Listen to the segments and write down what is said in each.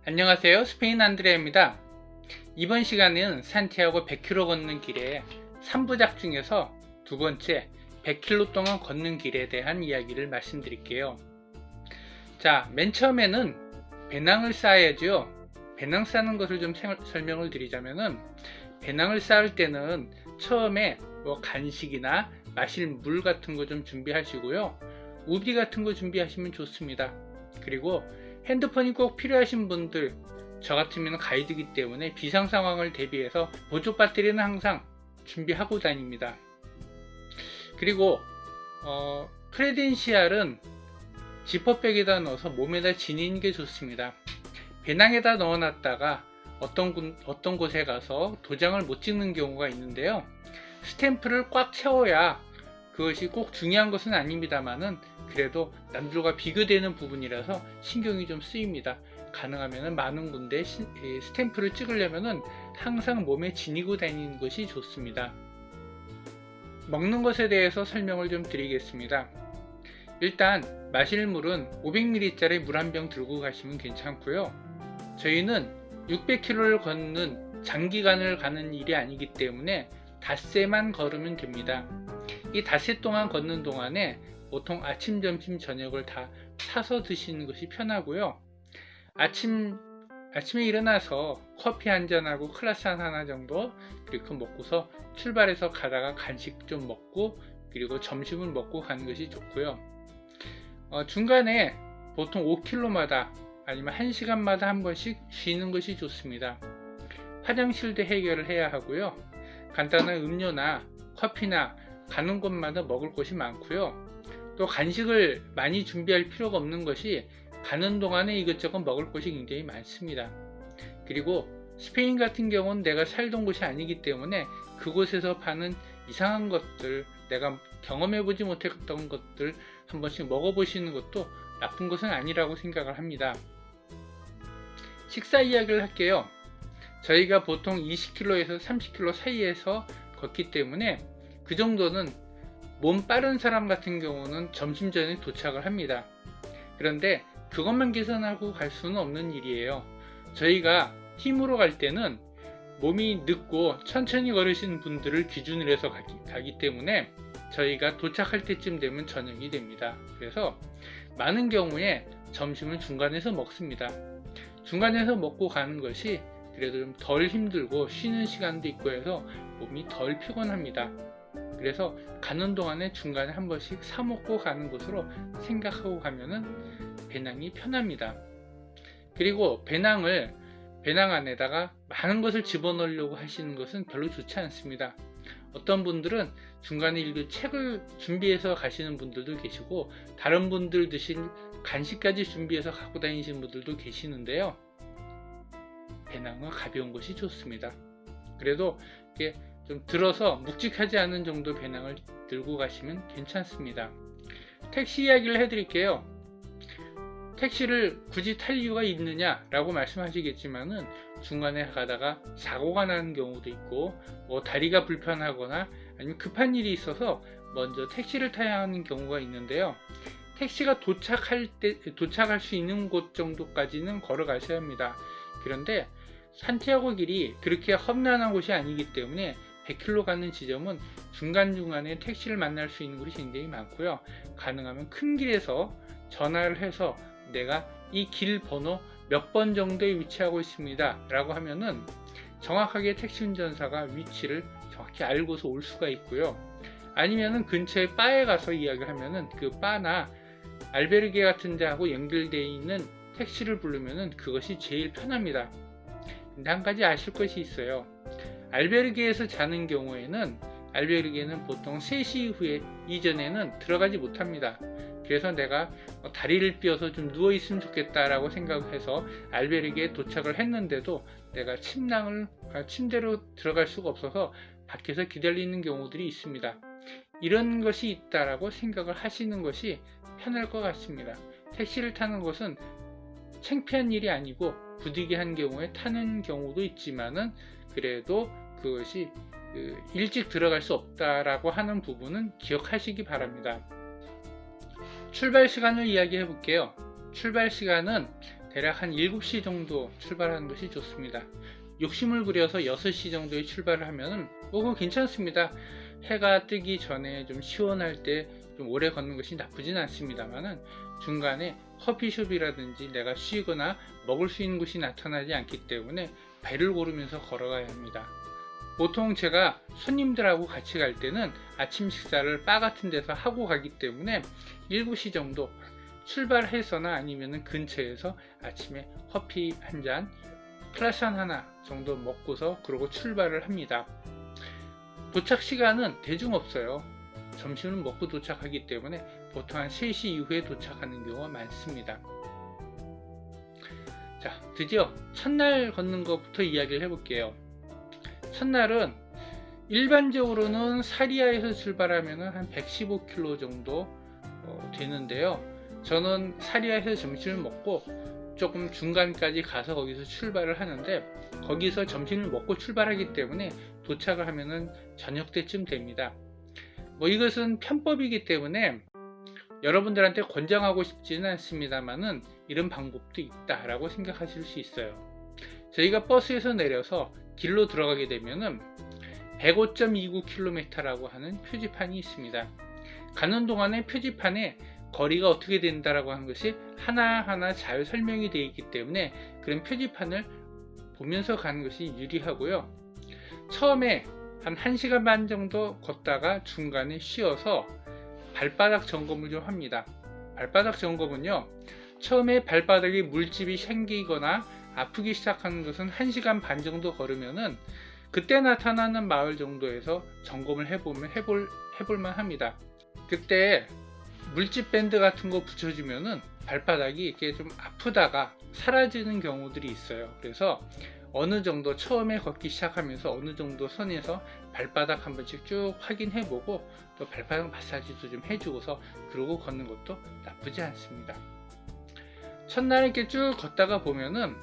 안녕하세요. 스페인 안드레아입니다. 이번 시간은 산티아고 100km 걷는 길의 3부작 중에서 두 번째 100km 동안 걷는 길에 대한 이야기를 말씀드릴게요. 자, 맨 처음에는 배낭을 쌓아야죠. 배낭 싸는 것을 좀 설명을 드리자면은, 배낭을 쌓을 때는 처음에 간식이나 마실 물 같은 거 좀 준비하시고요. 우비 같은 거 준비하시면 좋습니다. 그리고 핸드폰이 꼭 필요하신 분들, 저 같으면 가이드이기 때문에 비상 상황을 대비해서 보조 배터리는 항상 준비하고 다닙니다. 그리고 크레덴시알은 지퍼백에다 넣어서 몸에다 지니는 게 좋습니다. 배낭에다 넣어놨다가 어떤 곳에 가서 도장을 못 찍는 경우가 있는데요. 스탬프를 꽉 채워야, 그것이 꼭 중요한 것은 아닙니다만은 그래도 남들과 비교되는 부분이라서 신경이 좀 쓰입니다. 가능하면 많은 군데 스탬프를 찍으려면 항상 몸에 지니고 다니는 것이 좋습니다. 먹는 것에 대해서 설명을 좀 드리겠습니다. 일단 마실 물은 500ml짜리 물 한 병 들고 가시면 괜찮고요. 저희는 600km를 걷는 장기간을 가는 일이 아니기 때문에 닷새만 걸으면 됩니다. 이 닷새 동안 걷는 동안에 보통 아침, 점심, 저녁을 다 사서 드시는 것이 편하고요. 아침에 일어나서 커피 한 잔하고 크라상 하나 정도 그렇게 먹고서 출발해서 가다가 간식 좀 먹고, 그리고 점심을 먹고 가는 것이 좋고요. 중간에 보통 5km마다 아니면 1시간마다 한 번씩 쉬는 것이 좋습니다. 화장실도 해결을 해야 하고요. 간단한 음료나 커피나 가는 곳마다 먹을 것이 많고요. 또 간식을 많이 준비할 필요가 없는 것이, 가는 동안에 이것저것 먹을 것이 굉장히 많습니다. 그리고 스페인 같은 경우는 내가 살던 곳이 아니기 때문에 그곳에서 파는 이상한 것들, 내가 경험해보지 못했던 것들 한 번씩 먹어보시는 것도 나쁜 것은 아니라고 생각을 합니다. 식사 이야기를 할게요. 저희가 보통 20km에서 30km 사이에서 걷기 때문에 그 정도는 몸 빠른 사람 같은 경우는 점심 전에 도착을 합니다. 그런데 그것만 계산하고 갈 수는 없는 일이에요. 저희가 힘으로 갈 때는 몸이 늦고 천천히 걸으신 분들을 기준으로 해서 가기 때문에 저희가 도착할 때쯤 되면 저녁이 됩니다. 그래서 많은 경우에 점심은 중간에서 먹습니다. 중간에서 먹고 가는 것이 그래도 좀 덜 힘들고 쉬는 시간도 있고 해서 몸이 덜 피곤합니다. 그래서 가는 동안에 중간에 한 번씩 사 먹고 가는 것으로 생각하고 가면은 배낭이 편합니다. 그리고 배낭 안에다가 많은 것을 집어넣으려고 하시는 것은 별로 좋지 않습니다. 어떤 분들은 중간에 읽을 책을 준비해서 가시는 분들도 계시고, 다른 분들 드실 간식까지 준비해서 갖고 다니시는 분들도 계시는데요. 배낭은 가벼운 것이 좋습니다. 그래도 이게 좀 들어서 묵직하지 않은 정도 배낭을 들고 가시면 괜찮습니다. 택시 이야기를 해드릴게요. 택시를 굳이 탈 이유가 있느냐 라고 말씀하시겠지만은, 중간에 가다가 사고가 나는 경우도 있고, 다리가 불편하거나 아니면 급한 일이 있어서 먼저 택시를 타야 하는 경우가 있는데요. 택시가 도착할 수 있는 곳 정도까지는 걸어가셔야 합니다. 그런데 산티아고 길이 그렇게 험난한 곳이 아니기 때문에 100km 가는 지점은 중간중간에 택시를 만날 수 있는 곳이 굉장히 많고요. 가능하면 큰 길에서 전화를 해서 내가 이 길 번호 몇 번 정도에 위치하고 있습니다 라고 하면은 정확하게 택시 운전사가 위치를 정확히 알고서 올 수가 있고요. 아니면은 근처에 바에 가서 이야기를 하면은 그 바나 알베르게 같은 데하고 연결되어 있는 택시를 부르면은 그것이 제일 편합니다. 근데 한 가지 아실 것이 있어요. 알베르게에서 자는 경우에는, 알베르게는 보통 3시 이전에는 들어가지 못합니다. 그래서 내가 다리를 삐어서 좀 누워있으면 좋겠다라고 생각해서 알베르게에 도착을 했는데도 내가 침대로 들어갈 수가 없어서 밖에서 기다리는 경우들이 있습니다. 이런 것이 있다라고 생각을 하시는 것이 편할 것 같습니다. 택시를 타는 것은 창피한 일이 아니고, 부득이한 경우에 타는 경우도 있지만은 그래도 그것이 일찍 들어갈 수 없다라고 하는 부분은 기억하시기 바랍니다. 출발 시간을 이야기해 볼게요. 출발 시간은 대략 한 7시 정도 출발하는 것이 좋습니다. 욕심을 부려서 6시 정도에 출발을 하면은 그거 괜찮습니다. 해가 뜨기 전에 좀 시원할 때 좀 오래 걷는 것이 나쁘진 않습니다만은 중간에 커피숍이라든지 내가 쉬거나 먹을 수 있는 곳이 나타나지 않기 때문에 배를 고르면서 걸어가야 합니다. 보통 제가 손님들하고 같이 갈 때는 아침 식사를 바 같은 데서 하고 가기 때문에 7시 정도 출발해서나 아니면 근처에서 아침에 커피 한 잔, 크라상 하나 정도 먹고서 그러고 출발을 합니다. 도착 시간은 대중 없어요. 점심을 먹고 도착하기 때문에 보통 한 3시 이후에 도착하는 경우가 많습니다. 자, 드디어 첫날 걷는 것부터 이야기를 해볼게요. 첫날은 일반적으로는 사리아에서 출발하면 한 115km 정도 되는데요. 저는 사리아에서 점심을 먹고 조금 중간까지 가서 거기서 출발을 하는데, 거기서 점심을 먹고 출발하기 때문에 도착을 하면은 저녁 때쯤 됩니다. 이것은 편법이기 때문에 여러분들한테 권장하고 싶지는 않습니다만은 이런 방법도 있다라고 생각하실 수 있어요. 저희가 버스에서 내려서 길로 들어가게 되면은 105.29km라고 하는 표지판이 있습니다. 가는 동안에 표지판에 거리가 어떻게 된다라고 하는 것이 하나하나 잘 설명이 되어 있기 때문에 그런 표지판을 보면서 가는 것이 유리하고요. 처음에 한 1시간 반 정도 걷다가 중간에 쉬어서 발바닥 점검을 좀 합니다. 발바닥 점검은요, 처음에 발바닥에 물집이 생기거나 아프기 시작하는 것은 1시간 반 정도 걸으면은 그때 나타나는 마을 정도에서 점검을 해볼만 합니다. 그때 물집 밴드 같은 거 붙여주면은 발바닥이 이렇게 좀 아프다가 사라지는 경우들이 있어요. 그래서 어느 정도 처음에 걷기 시작하면서 어느 정도 선에서 발바닥 한 번씩 쭉 확인해보고 또 발바닥 마사지도 좀 해주고서 그러고 걷는 것도 나쁘지 않습니다. 첫날 이렇게 쭉 걷다가 보면은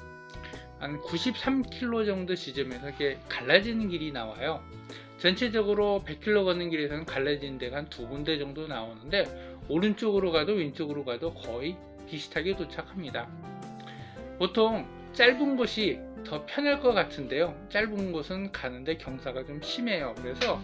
한 93km 정도 지점에서 이렇게 갈라지는 길이 나와요. 전체적으로 100km 걷는 길에서는 갈라지는 데가 한 2군데 정도 나오는데 오른쪽으로 가도 왼쪽으로 가도 거의 비슷하게 도착합니다. 보통 짧은 곳이 더 편할 것 같은데요. 짧은 곳은 가는데 경사가 좀 심해요. 그래서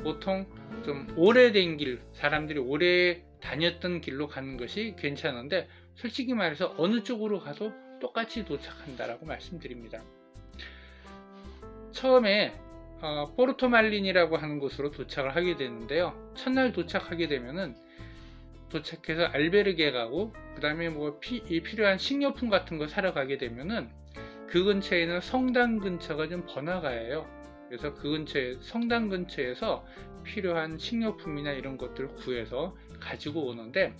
보통 좀 오래된 길, 사람들이 오래 다녔던 길로 가는 것이 괜찮은데 솔직히 말해서 어느 쪽으로 가도 똑같이 도착한다라고 말씀드립니다. 처음에 포르토말린이라고 하는 곳으로 도착을 하게 되는데요. 첫날 도착하게 되면은 도착해서 알베르게 가고 그 다음에 필요한 식료품 같은 거 사러 가게 되면은 그 근처에는 성당 근처가 좀 번화가예요. 그래서 그 근처에 성당 근처에서 필요한 식료품이나 이런 것들을 구해서 가지고 오는데,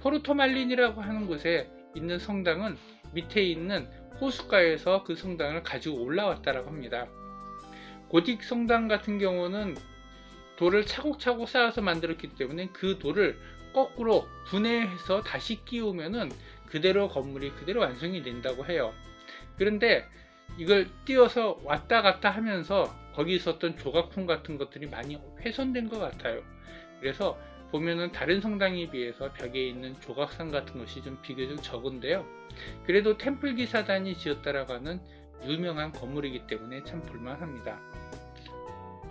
포르토말린이라고 하는 곳에 있는 성당은 밑에 있는 호숫가에서 그 성당을 가지고 올라왔다라고 합니다. 고딕 성당 같은 경우는 돌을 차곡차곡 쌓아서 만들었기 때문에 그 돌을 거꾸로 분해해서 다시 끼우면은 그대로 건물이 그대로 완성이 된다고 해요. 그런데 이걸 띄워서 왔다 갔다 하면서 거기 있었던 조각품 같은 것들이 많이 훼손된 것 같아요. 그래서 보면은 다른 성당에 비해서 벽에 있는 조각상 같은 것이 좀 비교적 적은데요. 그래도 템플 기사단이 지었다라고 하는 유명한 건물이기 때문에 참 볼만합니다.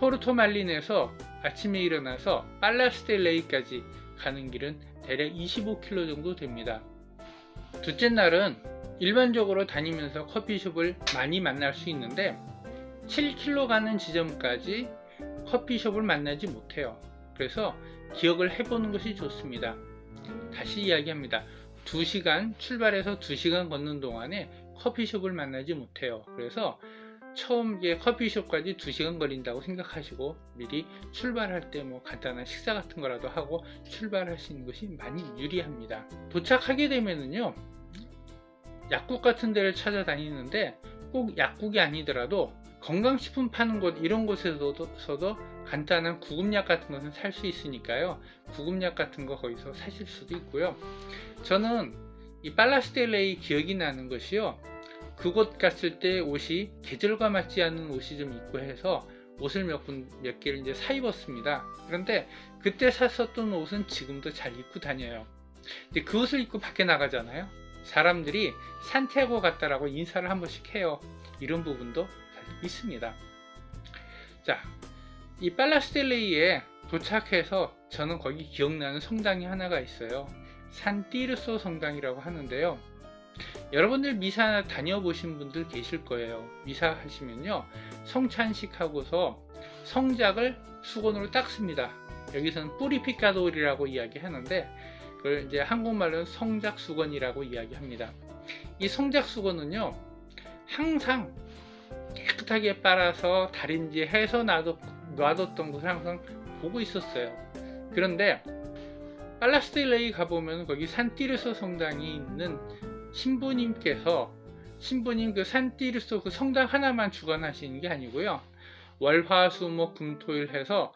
포르토말린에서 아침에 일어나서 팔라스델레이까지 가는 길은 대략 25km 정도 됩니다. 둘째 날은 일반적으로 다니면서 커피숍을 많이 만날 수 있는데 7km 가는 지점까지 커피숍을 만나지 못해요. 그래서 기억을 해보는 것이 좋습니다. 다시 이야기합니다. 2시간 출발해서 2시간 걷는 동안에 커피숍을 만나지 못해요. 그래서 처음 커피숍까지 2시간 걸린다고 생각하시고 미리 출발할 때 간단한 식사 같은 거라도 하고 출발하시는 것이 많이 유리합니다. 도착하게 되면은요, 약국 같은 데를 찾아다니는데 꼭 약국이 아니더라도 건강식품 파는 곳 이런 곳에서도 간단한 구급약 같은 것은 살 수 있으니까요. 구급약 같은 거 거기서 사실 수도 있고요. 저는 이 팔라스델레이 기억이 나는 것이요, 그곳 갔을 때 옷이 계절과 맞지 않는 옷이 좀 있고 해서 옷을 몇 개를 이제 사 입었습니다. 그런데 그때 샀었던 옷은 지금도 잘 입고 다녀요. 근데 그 옷을 입고 밖에 나가잖아요. 사람들이 산티아고 갔다라고 인사를 한 번씩 해요. 이런 부분도 있습니다. 자, 이 팔라스델레이에 도착해서 저는 거기 기억나는 성당이 하나가 있어요. 산 띠르소 성당이라고 하는데요. 여러분들 미사 다녀보신 분들 계실 거예요. 미사 하시면요, 성찬식 하고서 성작을 수건으로 닦습니다. 여기서는 뿌리피카돌이라고 이야기하는데, 그걸 이제 한국말로는 성작 수건이라고 이야기합니다. 이 성작 수건은요, 항상 깨끗하게 빨아서 다림질 해서 놔뒀던 것을 항상 보고 있었어요. 그런데 팔라스델레이 가보면 거기 산띠르소 성당이 있는 신부님께서, 신부님 그 산띠르소 그 성당 하나만 주관하시는 게 아니고요, 월화수목 금토일 해서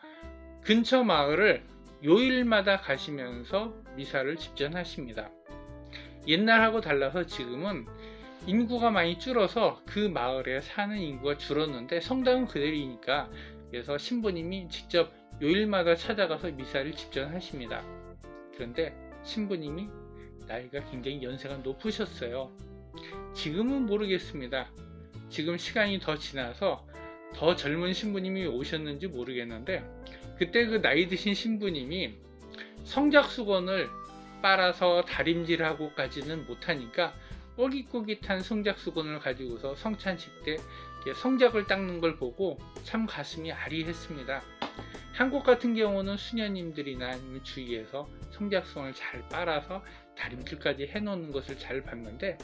근처 마을을 요일마다 가시면서 미사를 집전하십니다. 옛날하고 달라서 지금은 인구가 많이 줄어서 그 마을에 사는 인구가 줄었는데 성당은 그대로이니까, 그래서 신부님이 직접 요일마다 찾아가서 미사를 집전하십니다. 그런데 신부님이 나이가 굉장히 연세가 높으셨어요. 지금은 모르겠습니다. 지금 시간이 더 지나서 더 젊은 신부님이 오셨는지 모르겠는데, 그때 그 나이 드신 신부님이 성작 수건을 빨아서 다림질하고까지는 못하니까 꼬깃꼬깃한 성작 수건을 가지고서 성찬식 때 성작을 닦는 걸 보고 참 가슴이 아리했습니다. 한국 같은 경우는 수녀님들이나 아니면 주위에서 성작 수건을 잘 빨아서 다림질까지 해놓는 것을 잘 봤는데,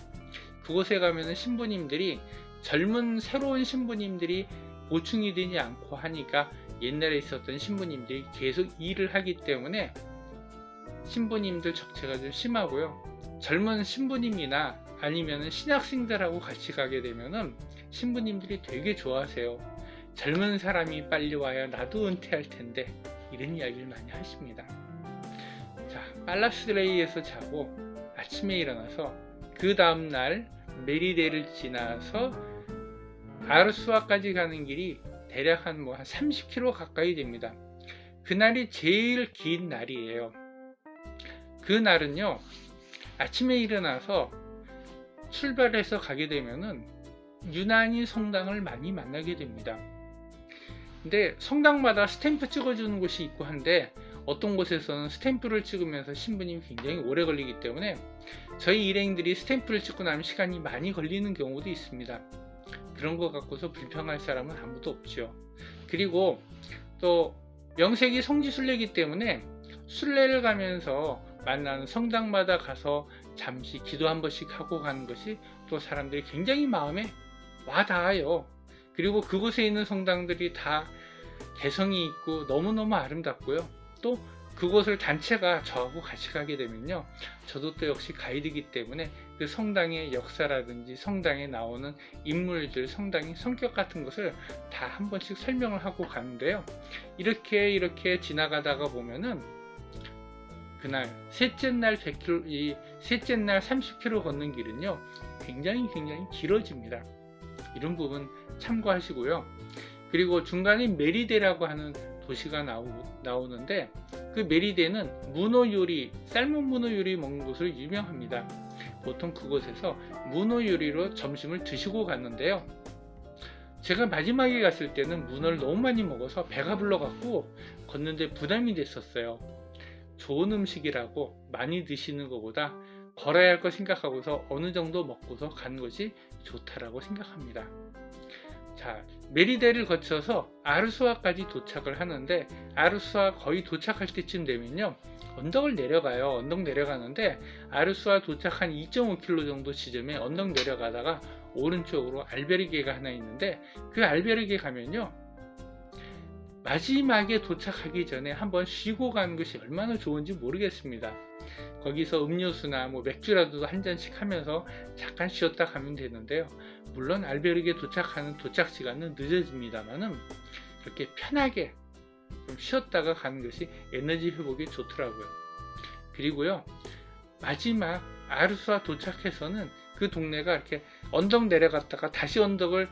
그곳에 가면은 신부님들이, 젊은 새로운 신부님들이 보충이 되지 않고 하니까 옛날에 있었던 신부님들이 계속 일을 하기 때문에 신부님들 적체가 좀 심하고요. 젊은 신부님이나 아니면 신학생들하고 같이 가게 되면은 신부님들이 되게 좋아하세요. 젊은 사람이 빨리 와야 나도 은퇴할 텐데, 이런 이야기를 많이 하십니다. 자, 팔라스델레이에서 자고 아침에 일어나서 그 다음날 메리데를 지나서 아르수아까지 가는 길이 대략 한 30km 가까이 됩니다. 그날이 제일 긴 날이에요. 그 날은요, 아침에 일어나서 출발해서 가게 되면은 유난히 성당을 많이 만나게 됩니다. 근데 성당마다 스탬프 찍어주는 곳이 있고 한데, 어떤 곳에서는 스탬프를 찍으면서 신부님이 굉장히 오래 걸리기 때문에 저희 일행들이 스탬프를 찍고 나면 시간이 많이 걸리는 경우도 있습니다. 그런 거 갖고서 불평할 사람은 아무도 없죠. 그리고 또 명색이 성지순례이기 때문에 순례를 가면서 만나는 성당마다 가서 잠시 기도 한 번씩 하고 가는 것이 또 사람들이 굉장히 마음에 와닿아요. 그리고 그곳에 있는 성당들이 다 개성이 있고 너무너무 아름답고요. 또 그곳을 단체가 저하고 같이 가게 되면요, 저도 또 역시 가이드이기 때문에 그 성당의 역사라든지 성당에 나오는 인물들, 성당의 성격 같은 것을 다 한 번씩 설명을 하고 가는데요, 이렇게 지나가다가 보면은 그날 셋째 날 100km, 셋째 날 30km 걷는 길은요 굉장히 길어집니다. 이런 부분 참고하시고요. 그리고 중간에 메리데라고 하는 도시가 나오는데, 그 메리데는 문어 요리, 삶은 문어 요리 먹는 곳으로 유명합니다. 보통 그곳에서 문어 요리로 점심을 드시고 갔는데요, 제가 마지막에 갔을 때는 문어를 너무 많이 먹어서 배가 불러갖고 걷는데 부담이 됐었어요. 좋은 음식이라고 많이 드시는 것보다 걸어야 할 거 생각하고서 어느 정도 먹고서 가는 것이 좋다라고 생각합니다. 자, 메리데를 거쳐서 아르수아까지 도착을 하는데, 아르수아 거의 도착할 때쯤 되면요 언덕을 내려가요. 언덕 내려가는데 아르수아 도착한 2.5km 정도 지점에 언덕 내려가다가 오른쪽으로 알베르게가 하나 있는데, 그 알베르게 가면요 마지막에 도착하기 전에 한번 쉬고 가는 것이 얼마나 좋은지 모르겠습니다. 거기서 음료수나 맥주라도 한 잔씩 하면서 잠깐 쉬었다 가면 되는데요, 물론 알베르게 도착하는 도착 시간은 늦어집니다만은 이렇게 편하게 좀 쉬었다가 가는 것이 에너지 회복에 좋더라고요. 그리고요, 마지막 아르수아 도착해서는 그 동네가 이렇게 언덕 내려갔다가 다시 언덕을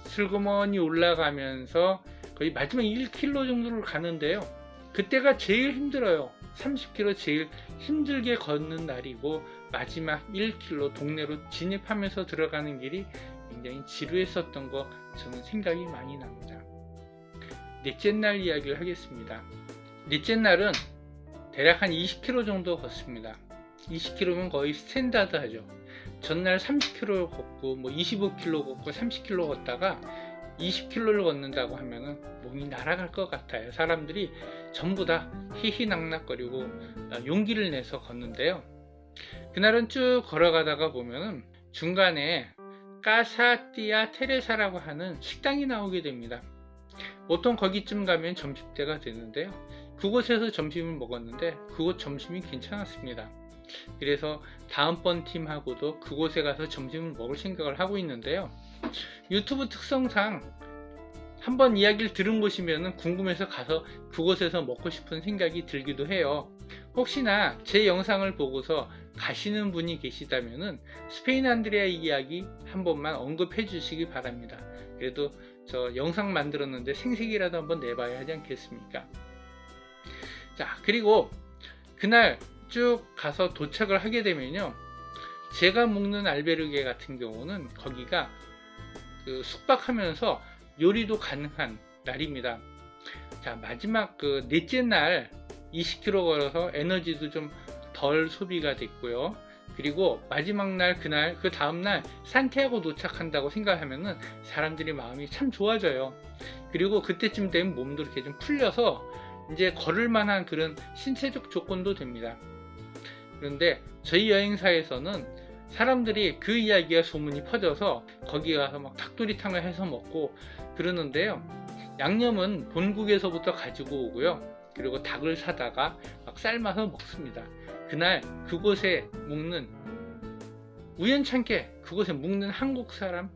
슬그머니 올라가면서 거의 마지막 1km 정도를 가는데요, 그때가 제일 힘들어요. 30km 제일 힘들게 걷는 날이고 마지막 1km 동네로 진입하면서 들어가는 길이 굉장히 지루했었던 거 저는 생각이 많이 납니다. 넷째 날 이야기를 하겠습니다. 넷째 날은 대략 한 20km 정도 걷습니다. 20km면 거의 스탠다드 하죠. 전날 30km 걷고 25km 걷고 30km 걷다가 20km를 걷는다고 하면은 몸이 날아갈 것 같아요. 사람들이 전부 다 희희낙낙거리고 용기를 내서 걷는데요. 그날은 쭉 걸어가다가 보면은 중간에 까사띠아 테레사라고 하는 식당이 나오게 됩니다. 보통 거기쯤 가면 점심때가 되는데요. 그곳에서 점심을 먹었는데 그곳 점심이 괜찮았습니다. 그래서 다음번 팀하고도 그곳에 가서 점심을 먹을 생각을 하고 있는데요. 유튜브 특성상 한번 이야기를 들은 곳이면 궁금해서 가서 그곳에서 먹고 싶은 생각이 들기도 해요. 혹시나 제 영상을 보고서 가시는 분이 계시다면 스페인 안드레아 이야기 한 번만 언급해 주시기 바랍니다. 그래도 저 영상 만들었는데 생색이라도 한번 내봐야 하지 않겠습니까? 자, 그리고 그날 쭉 가서 도착을 하게 되면요, 제가 묵는 알베르게 같은 경우는 거기가 숙박하면서 요리도 가능한 날입니다. 자, 마지막 넷째 날 20km 걸어서 에너지도 좀 덜 소비가 됐고요. 그리고 마지막 날 그날 그 다음날 산티아고 도착한다고 생각하면은 사람들이 마음이 참 좋아져요. 그리고 그때쯤 되면 몸도 이렇게 좀 풀려서 이제 걸을 만한 그런 신체적 조건도 됩니다. 그런데 저희 여행사에서는 사람들이 그 이야기가 소문이 퍼져서 거기 가서 막 닭도리탕을 해서 먹고 그러는데요. 양념은 본국에서부터 가지고 오고요. 그리고 닭을 사다가 막 삶아서 먹습니다. 그날 그곳에 묵는 우연찮게 그곳에 묵는 한국 사람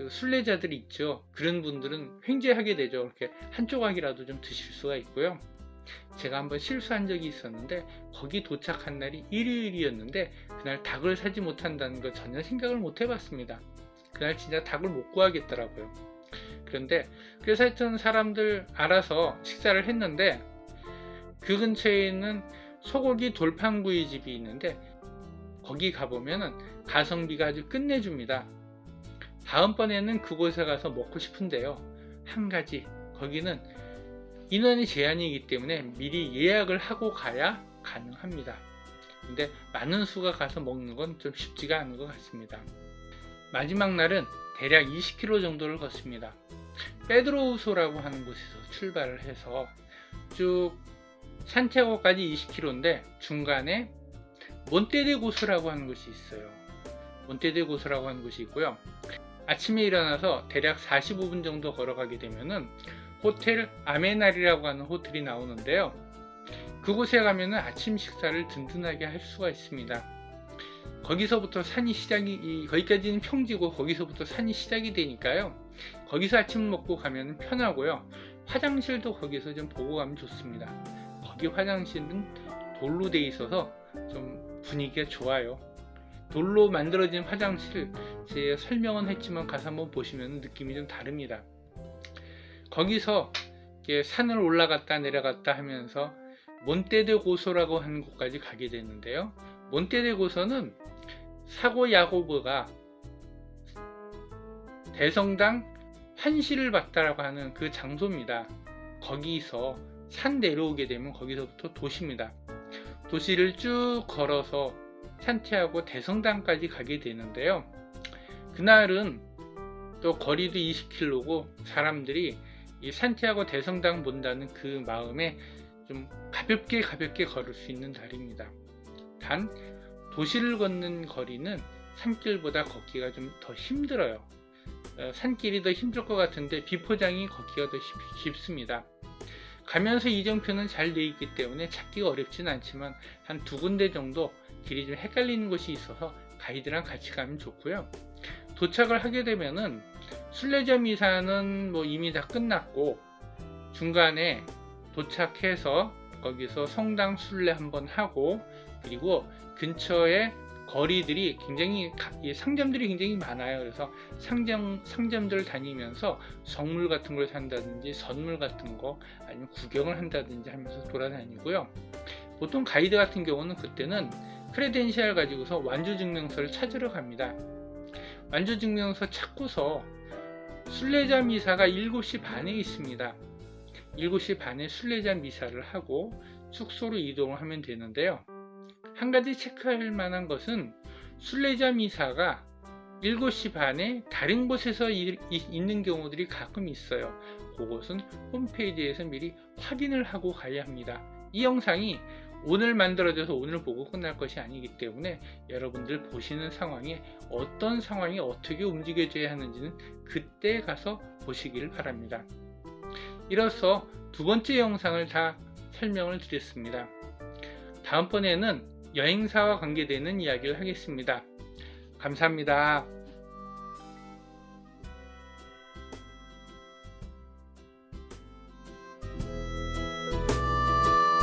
순례자들이 있죠. 그런 분들은 횡재하게 되죠. 이렇게 한 조각이라도 좀 드실 수가 있고요. 제가 한번 실수한 적이 있었는데 거기 도착한 날이 일요일이었는데 그날 닭을 사지 못한다는 거 전혀 생각을 못 해봤습니다. 그날 진짜 닭을 못 구하겠더라고요. 그런데 그래서 하여튼 사람들 알아서 식사를 했는데 그 근처에 있는 소고기 돌판구이 집이 있는데 거기 가보면은 가성비가 아주 끝내줍니다. 다음번에는 그곳에 가서 먹고 싶은데요. 한 가지, 거기는 인원이 제한이기 때문에 미리 예약을 하고 가야 가능합니다. 근데 많은 수가 가서 먹는 건 좀 쉽지가 않은 것 같습니다. 마지막 날은 대략 20km 정도를 걷습니다. 페드로우소라고 하는 곳에서 출발을 해서 쭉 산티아고까지 20km인데 중간에 몬테데고소라고 하는 곳이 있어요. 몬테데고소라고 하는 곳이 있고요. 아침에 일어나서 대략 45분 정도 걸어가게 되면은 호텔 아메날이라고 하는 호텔이 나오는데요. 그곳에 가면은 아침 식사를 든든하게 할 수가 있습니다. 거기서부터 산이 시작이, 거기까지는 평지고 거기서부터 산이 시작이 되니까요. 거기서 아침 먹고 가면 편하고요. 화장실도 거기서 좀 보고 가면 좋습니다. 거기 화장실은 돌로 돼 있어서 좀 분위기가 좋아요. 돌로 만들어진 화장실, 제가 설명은 했지만 가서 한번 보시면 느낌이 좀 다릅니다. 거기서 산을 올라갔다 내려갔다 하면서 몬테데고소라고 하는 곳까지 가게 되는데요. 몬테데고소는 사고 야고보가 대성당 환시를 받다라고 하는 그 장소입니다. 거기서 산 내려오게 되면 거기서부터 도시입니다. 도시를 쭉 걸어서 산티아고 대성당까지 가게 되는데요. 그날은 또 거리도 20km고 사람들이 이 산티아고 대성당 본다는 그 마음에 좀 가볍게 걸을 수 있는 날입니다. 단 도시를 걷는 거리는 산길보다 걷기가 좀 더 힘들어요. 산길이 더 힘들 것 같은데 비포장이 걷기가 더 쉽습니다. 가면서 이정표는 잘 되어 있기 때문에 찾기가 어렵진 않지만 한 두 군데 정도 길이 좀 헷갈리는 곳이 있어서 가이드랑 같이 가면 좋고요. 도착을 하게 되면은 순례자 미사는 이미 다 끝났고 중간에 도착해서 거기서 성당 순례 한번 하고 그리고 근처에 거리들이 굉장히 상점들이 굉장히 많아요. 그래서 상점들 다니면서 성물 같은 걸 산다든지 선물 같은 거 아니면 구경을 한다든지 하면서 돌아다니고요. 보통 가이드 같은 경우는 그때는 크레덴셜 가지고서 완주증명서를 찾으러 갑니다. 완주증명서 찾고서 순례자 미사가 7시 반에 있습니다. 7시 반에 순례자 미사를 하고 숙소로 이동을 하면 되는데요. 한 가지 체크할 만한 것은 순례자 미사가 7시 반에 다른 곳에서 있는 경우들이 가끔 있어요. 그것은 홈페이지에서 미리 확인을 하고 가야 합니다. 이 영상이 오늘 만들어져서 오늘 보고 끝날 것이 아니기 때문에 여러분들 보시는 상황에 어떤 상황이 어떻게 움직여져야 하는지는 그때 가서 보시길 바랍니다. 이로써 두 번째 영상을 다 설명을 드렸습니다. 다음번에는 여행사와 관계되는 이야기를 하겠습니다. 감사합니다.